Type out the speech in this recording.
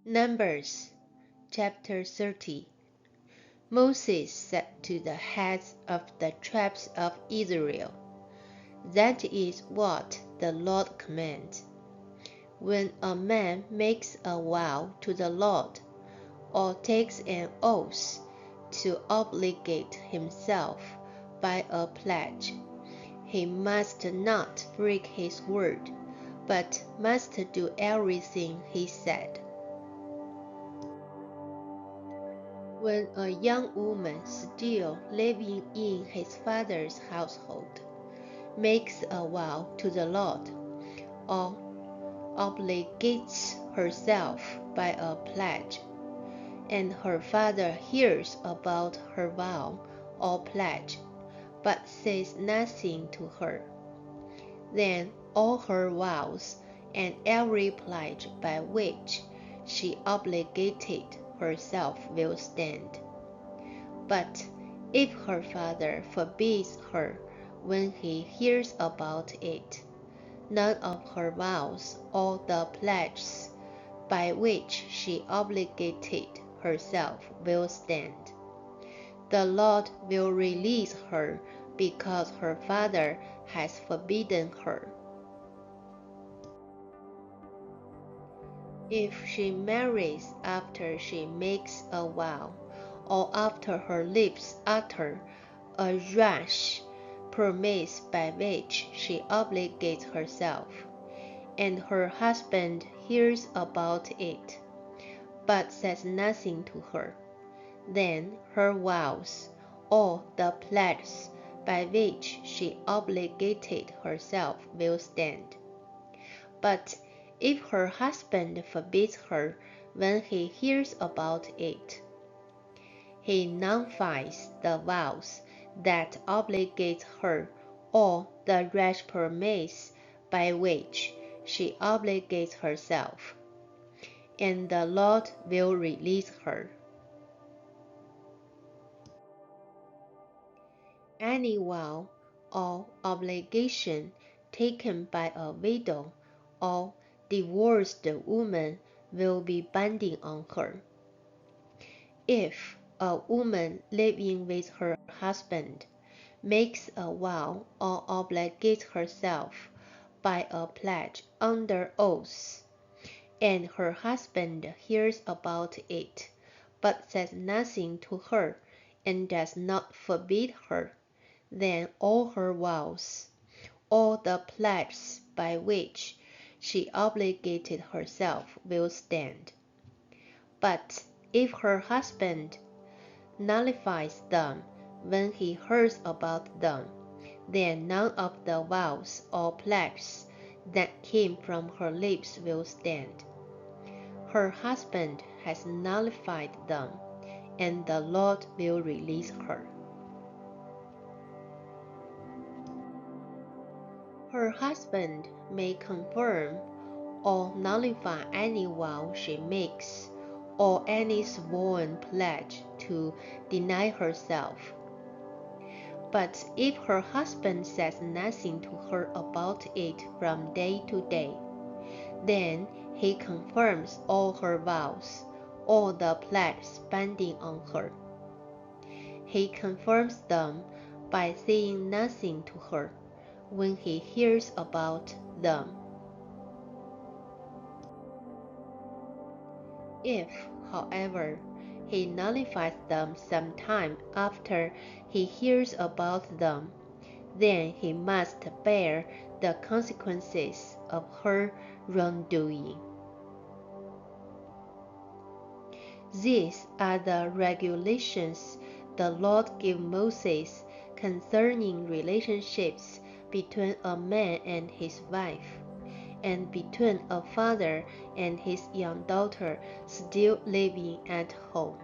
Numbers chapter 30. Moses said to the heads of the tribes of Israel, "That is what the Lord commands. When a man makes a vow to the Lord, or takes an oath to obligate himself by a pledge, he must not break his word, but must do everything he said. When a young woman still living in his father's household makes a vow to the Lord, or obligates herself by a pledge, and her father hears about her vow or pledge, but says nothing to her, then all her vows and every pledge by which she obligated herself will stand. But if her father forbids her when he hears about it, none of her vows or the pledges by which she obligated herself will stand. The Lord will release her because her father has forbidden her. If she marries after she makes a vow, or after her lips utter a rash promise by which she obligates herself, and her husband hears about it, but says nothing to her, then her vows, or the pledges by which she obligated herself will stand. But if her husband forbids her when he hears about it, he nullifies the vows that obligate her or the rash promise by which she obligates herself, and the Lord will release her. Any vow or obligation taken by a widow or divorced woman will be binding on her. If a woman living with her husband makes a vow or obligates herself by a pledge under oath, and her husband hears about it, but says nothing to her and does not forbid her, then all her vows, all the pledges by which she obligated herself will stand. But if her husband nullifies them when he hears about them, then none of the vows or pledges that came from her lips will stand. Her husband has nullified them, and the Lord will release her. Her husband may confirm or nullify any vow she makes, or any sworn pledge to deny herself. But if her husband says nothing to her about it from day to day, then he confirms all her vows, all the pledges binding on her. He confirms them by saying nothing to her when he hears about them. If, however, he nullifies them some time after he hears about them, then he must bear the consequences of her wrongdoing. These are the regulations the Lord gave Moses concerning relationships between a man and his wife, and between a father and his young daughter still living at home.